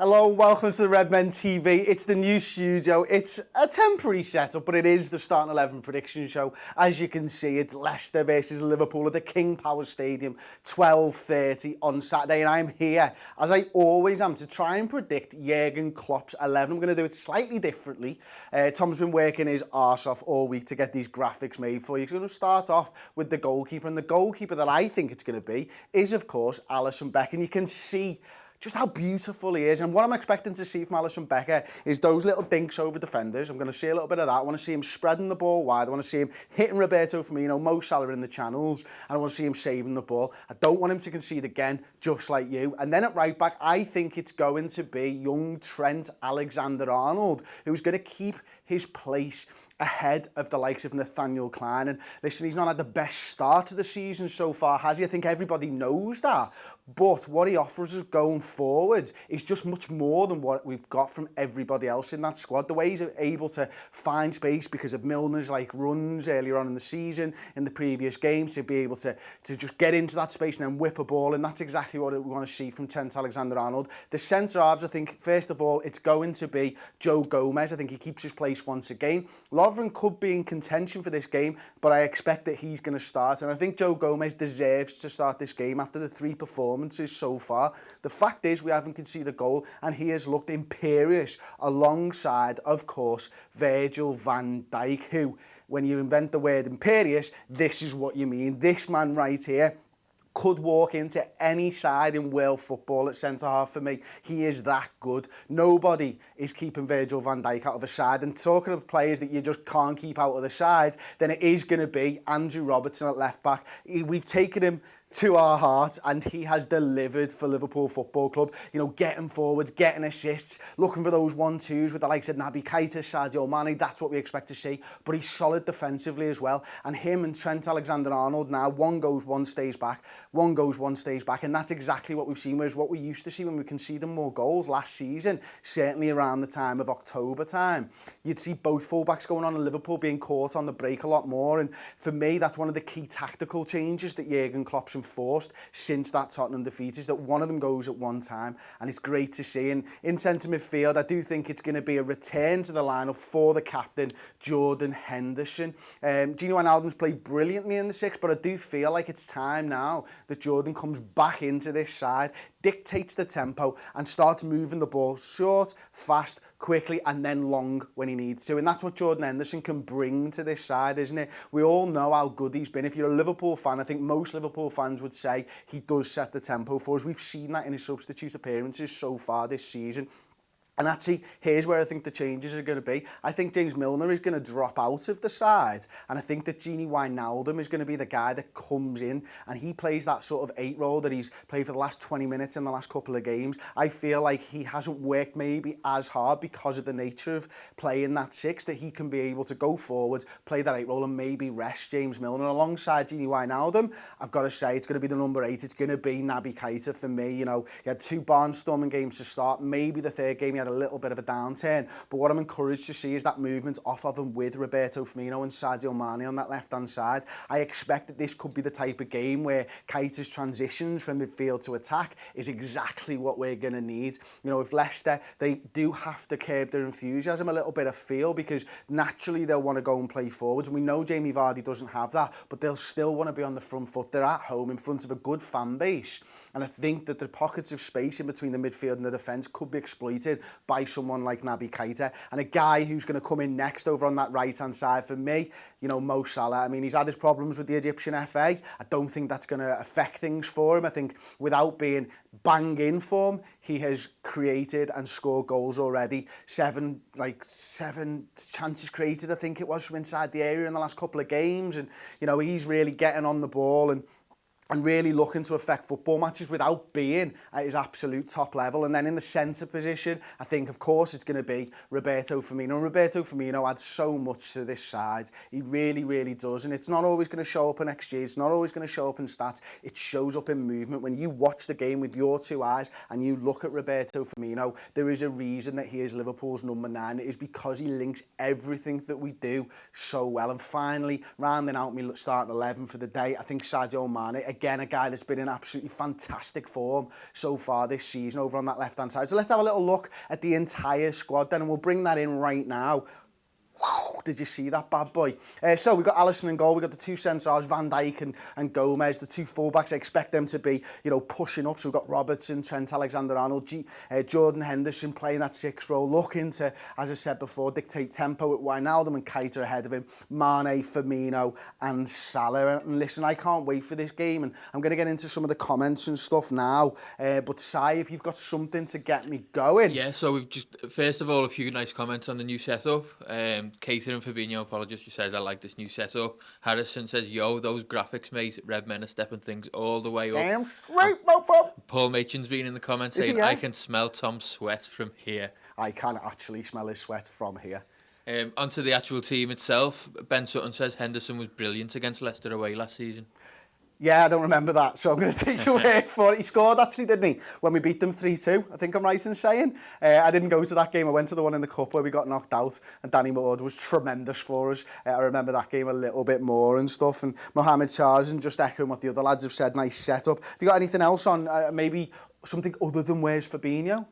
Hello, welcome to the Redmen TV. It's the new studio. It's a temporary setup, but it is the Starting 11 prediction show. As you can see, it's Leicester versus Liverpool at the King Power Stadium, 12:30 on Saturday. And I'm here, as I always am, to try and predict Jurgen Klopp's 11. I'm going to do it slightly differently. Tom's been working his arse off all week to get these graphics made for you. He's going to start off with the goalkeeper. And the goalkeeper that I think it's going to be is, of course, Alisson Becker. And you can see just how beautiful he is. And what I'm expecting to see from Alisson Becker is those little dinks over defenders. I'm going to see a little bit of that. I want to see him spreading the ball wide. I want to see him hitting Roberto Firmino, Mo Salah in the channels. And I want to see him saving the ball. I don't want him to concede again, just like you. And then at right back, I think it's going to be young Trent Alexander-Arnold, who's going to keep his place ahead of the likes of Nathaniel Klein. And listen, he's not had the best start to the season so far, has he? I think everybody knows that. But what he offers us going forward is just much more than what we've got from everybody else in that squad. The way he's able to find space because of Milner's runs earlier on in the season, in the previous games, to be able to just get into that space and then whip a ball. And that's exactly what we want to see from Trent Alexander-Arnold. The centre-halves, I think, first of all, it's going to be Joe Gomez. I think he keeps his place once again. Lovren could be in contention for this game, but I expect that he's going to start. And I think Joe Gomez deserves to start this game after the three performances so far. The fact is we haven't conceded a goal, and he has looked imperious alongside, of course, Virgil van Dijk, who, when you invent the word imperious, this is what you mean. This man right here could walk into any side in world football at centre-half for me. He is that good. Nobody is keeping Virgil van Dijk out of a side. And talking of players that you just can't keep out of the side, then it is going to be Andrew Robertson at left-back. We've taken him to our hearts, and he has delivered for Liverpool Football Club. You know, getting forwards, getting assists, looking for those 1-2s with the likes of Naby Keita, Sadio Mane. That's what we expect to see. But he's solid defensively as well. And him and Trent Alexander-Arnold now, one goes, one stays back. One goes, one stays back. And that's exactly what we've seen, whereas what we used to see when we conceded more goals last season, certainly around the time of October time, you'd see both fullbacks going on in Liverpool being caught on the break a lot more. And for me, that's one of the key tactical changes that Jurgen Klopp's enforced since that Tottenham defeat, is that one of them goes at one time, and it's great to see. And in centre midfield, I do think it's going to be a return to the lineup for the captain, Jordan Henderson. Gini Wijnaldum's played brilliantly in the six, but I do feel like it's time now that Jordan comes back into this side, dictates the tempo, and starts moving the ball short, fast, quickly, and then long when he needs to. And that's what Jordan Henderson can bring to this side, isn't it? We all know how good he's been. If you're a Liverpool fan, I think most Liverpool fans would say he does set the tempo for us. We've seen that in his substitute appearances so far this season. And actually, here's where I think the changes are going to be. I think James Milner is going to drop out of the side. And I think that Gini Wijnaldum is going to be the guy that comes in and he plays that sort of 8 role that he's played for the last 20 minutes in the last couple of games. I feel like he hasn't worked maybe as hard because of the nature of playing that 6, that he can be able to go forward, play that 8 role and maybe rest James Milner alongside Gini Wijnaldum. I've got to say, it's going to be the number 8. It's going to be Naby Keita for me. You know, he had 2 barnstorming games to start. Maybe the third game he had a little bit of a downturn, but what I'm encouraged to see is that movement off of and with Roberto Firmino and Sadio Mane on that left-hand side. I expect that this could be the type of game where Keita's transitions from midfield to attack is exactly what we're going to need. You know, if Leicester, they do have to curb their enthusiasm a little bit, I feel, because naturally they'll want to go and play forwards, and we know Jamie Vardy doesn't have that, but they'll still want to be on the front foot. They're at home in front of a good fan base, and I think that the pockets of space in between the midfield and the defence could be exploited by someone like Naby Keita. And a guy who's going to come in next over on that right-hand side for me, you know, Mo Salah. I mean, he's had his problems with the Egyptian FA. I don't think that's going to affect things for him. I think without being bang in form, he has created and scored goals already. 7 chances created, I think it was, from inside the area in the last couple of games. And, you know, he's really getting on the ball and really looking to affect football matches without being at his absolute top level. And then in the centre position, I think, of course, it's going to be Roberto Firmino. And Roberto Firmino adds so much to this side. He really, really does. And it's not always going to show up in XG. It's not always going to show up in stats. It shows up in movement. When you watch the game with your 2 eyes and you look at Roberto Firmino, there is a reason that he is Liverpool's number 9. It is because he links everything that we do so well. And finally, rounding out my starting 11 for the day, I think Sadio Mane, again, a guy that's been in absolutely fantastic form so far this season over on that left-hand side. So let's have a little look at the entire squad then, and we'll bring that in right now. Wow, did you see that bad boy? So we've got Alisson in goal, we've got the two centre-halves, Van Dijk and Gomez, the two full-backs. I expect them to be, pushing up. So we've got Robertson, Trent Alexander-Arnold, Jordan Henderson playing that sixth role, looking to, as I said before, dictate tempo with Wijnaldum and Keita ahead of him, Mane, Firmino and Salah. And listen, I can't wait for this game, and I'm going to get into some of the comments and stuff now. But Si, if you've got something to get me going. Yeah, so we've just, first of all, a few nice comments on the new setup. Keita and Fabinho, apologist, who says, I like this new setup. Harrison says, yo, those graphics, mate. Redmen are stepping things all the way up. Damn straight, mofo. Paul Machin's been in the comments saying, I can smell Tom's sweat from here. I can actually smell his sweat from here. Onto the actual team itself. Ben Sutton says Henderson was brilliant against Leicester away last season. Yeah, I don't remember that, so I'm going to take your word for it. He scored, actually, didn't he? When we beat them 3-2, I think I'm right in saying. I didn't go to that game. I went to the one in the Cup where we got knocked out, and Danny Moore was tremendous for us. I remember that game a little bit more and stuff. And Mohamed Charles, and just echoing what the other lads have said, nice setup. Have you got anything else on, maybe something other than where's Fabinho?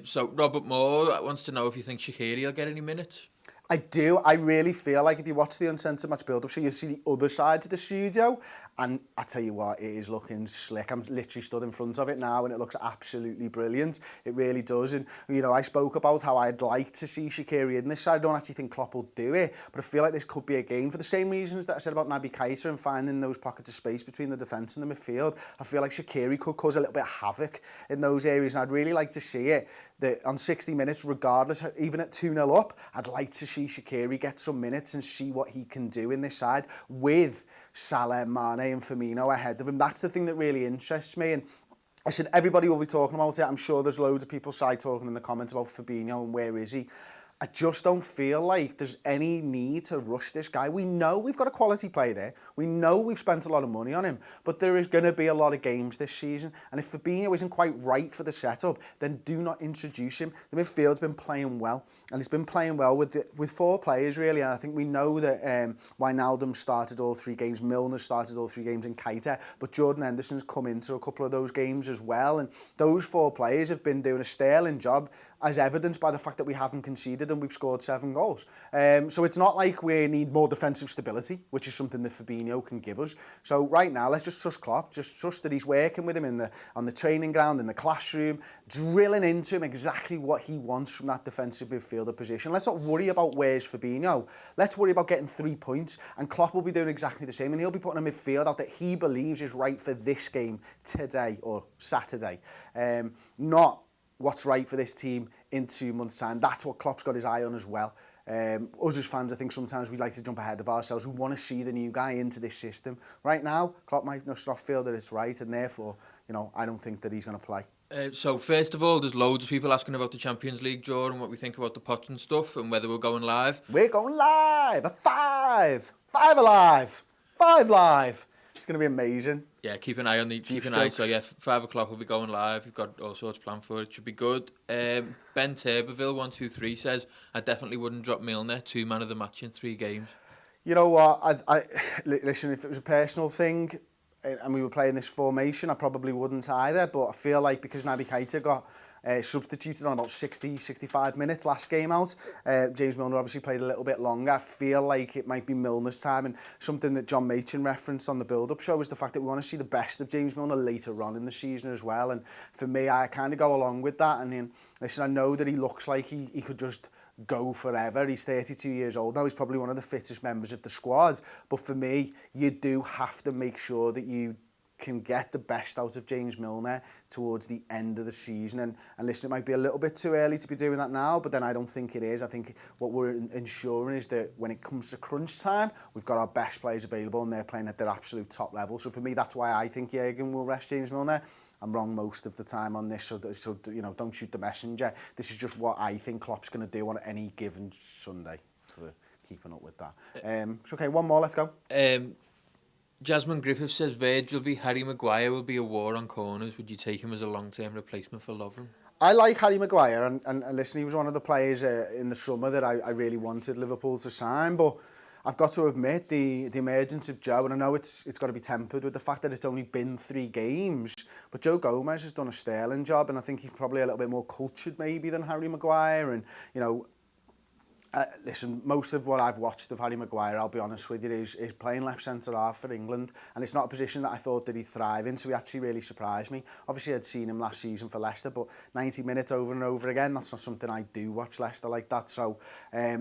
So Robert Moore wants to know if you think Shaqiri will get any minutes. I do. I really feel like if you watch the Uncensored Match build-up show, you'll see the other side of the studio. And I tell you what, it is looking slick. I'm literally stood in front of it now and it looks absolutely brilliant. It really does. And, I spoke about how I'd like to see Shaqiri in this side. I don't actually think Klopp will do it, but I feel like this could be a game for the same reasons that I said about Naby Keita and finding those pockets of space between the defence and the midfield. I feel like Shaqiri could cause a little bit of havoc in those areas, and I'd really like to see it. That on 60 minutes, regardless, even at 2-0 up, I'd like to see Shaqiri get some minutes and see what he can do in this side with Salah, Mane and Firmino ahead of him. That's the thing that really interests me. And I said, everybody will be talking about it. I'm sure there's loads of people talking in the comments about Fabinho and where is he. I just don't feel like there's any need to rush this guy. We know we've got a quality player there. We know we've spent a lot of money on him, but there is going to be a lot of games this season. And if Fabinho isn't quite right for the setup, then do not introduce him. The midfield's been playing well, and he's been playing well with four players, really. And I think we know that Wijnaldum started all three games, Milner started all three games, and Keita, but Jordan Henderson's come into a couple of those games as well. And those four players have been doing a sterling job, as evidenced by the fact that we haven't conceded and we've scored 7 goals. So it's not like we need more defensive stability, which is something that Fabinho can give us. So right now, let's just trust Klopp, just trust that he's working with him on the training ground, in the classroom, drilling into him exactly what he wants from that defensive midfielder position. Let's not worry about where's Fabinho. Let's worry about getting 3 points, and Klopp will be doing exactly the same, and he'll be putting a midfield out that he believes is right for this game today or Saturday. Not what's right for this team in 2 months' time. That's what Klopp's got his eye on as well. Us as fans, I think sometimes we like to jump ahead of ourselves. We want to see the new guy into this system. Right now, Klopp might not feel that it's right, and therefore, I don't think that he's going to play. So first of all, there's loads of people asking about the Champions League draw and what we think about the pots and stuff and whether we're going live. We're going live at 5. 5 alive. 5 live. It's going to be amazing. Yeah, keep an eye on So yeah, 5 o'clock we'll be going live. We've got all sorts planned for it. Should be good. Ben Turbeville 123 says, I definitely wouldn't drop Milner, 2 man of the match in 3 games. You know what? Listen, if it was a personal thing and we were playing this formation, I probably wouldn't either. But I feel like because Naby Keita got substituted on about 65 minutes last game out. James Milner obviously played a little bit longer. I feel like it might be Milner's time, and something that John Machin referenced on the build-up show was the fact that we want to see the best of James Milner later on in the season as well. And for me, I kind of go along with that. And then, listen, I know that he looks like he could just go forever. He's 32 years old now. He's probably one of the fittest members of the squad. But for me, you do have to make sure that you can get the best out of James Milner towards the end of the season. And listen, it might be a little bit too early to be doing that now, but then I don't think it is. I think what we're ensuring is that when it comes to crunch time, we've got our best players available and they're playing at their absolute top level. So for me, that's why I think Jurgen will rest James Milner. I'm wrong most of the time on this, so don't shoot the messenger. This is just what I think Klopp's going to do on any given Sunday for keeping up with that. Okay, one more, let's go. Jasmine Griffith says Virgil v Harry Maguire will be a war on corners. Would you take him as a long-term replacement for Lovren? I like Harry Maguire, and listen, he was one of the players in the summer that I really wanted Liverpool to sign, but I've got to admit the emergence of Joe, and I know it's got to be tempered with the fact that it's only been 3 games, but Joe Gomez has done a sterling job, and I think he's probably a little bit more cultured maybe than Harry Maguire, and you know, listen, most of what I've watched of Harry Maguire, I'll be honest with you, is playing left centre-half for England, and it's not a position that I thought that he'd thrive in, so he actually really surprised me. Obviously, I'd seen him last season for Leicester, but 90 minutes over and over again, that's not something I do watch Leicester like that, so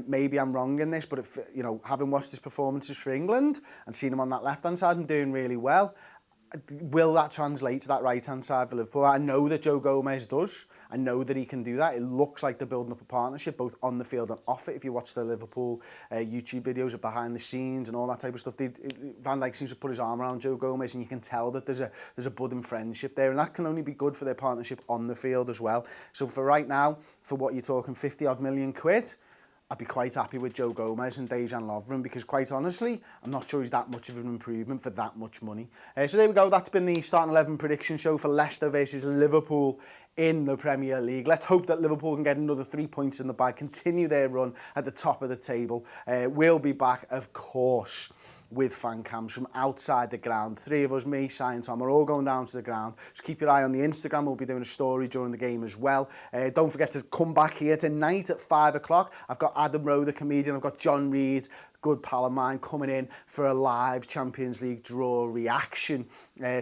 maybe I'm wrong in this, but if, you know, having watched his performances for England and seen him on that left-hand side and doing really well, will that translate to that right-hand side for Liverpool? I know that Joe Gomez does. I know that he can do that. It looks like they're building up a partnership, both on the field and off it. If you watch the Liverpool YouTube videos of behind the scenes and all that type of stuff, Van Dijk seems to put his arm around Joe Gomez, and you can tell that there's a budding friendship there, and that can only be good for their partnership on the field as well. So for right now, for what you're talking, 50-odd million quid, I'd be quite happy with Joe Gomez and Dejan Lovren, because quite honestly, I'm not sure he's that much of an improvement for that much money. So there we go. That's been the starting 11 prediction show for Leicester versus Liverpool in the Premier League. Let's hope that Liverpool can get another 3 points in the bag, continue their run at the top of the table. We'll be back, of course, with fan cams from outside the ground. 3 of us, me, Si and Tom, are all going down to the ground. Just keep your eye on the Instagram. We'll be doing a story during the game as well. Don't forget to come back here tonight at 5 o'clock. I've got Adam Rowe, the comedian. I've got John Reed, good pal of mine, coming in for a live Champions League draw reaction.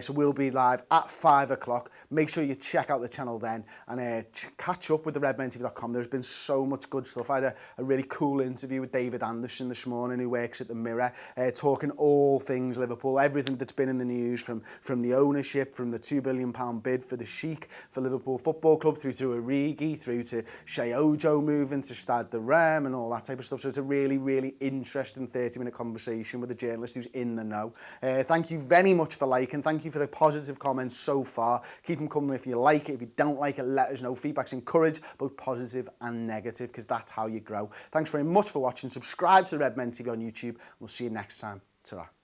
So we'll be live at 5 o'clock. Make sure you check out the channel then, and catch up with the redmentv.com. There's been so much good stuff. I had a really cool interview with David Anderson this morning, who works at the Mirror, talking all things Liverpool, everything that's been in the news, from the ownership, from the £2 billion bid for the Sheikh for Liverpool Football Club, through to Origi, through to Shea Ojo moving to Stade de Reims and all that type of stuff. So it's a really, really interesting 30-minute conversation with a journalist who's in the know. Thank you very much for liking. Thank you for the positive comments so far. Keep them coming if you like it. If you don't like it, let us know. Feedback's encouraged, both positive and negative, because that's how you grow. Thanks very much for watching. Subscribe to the Redmen TV on YouTube. We'll see you next time. Ta-ra.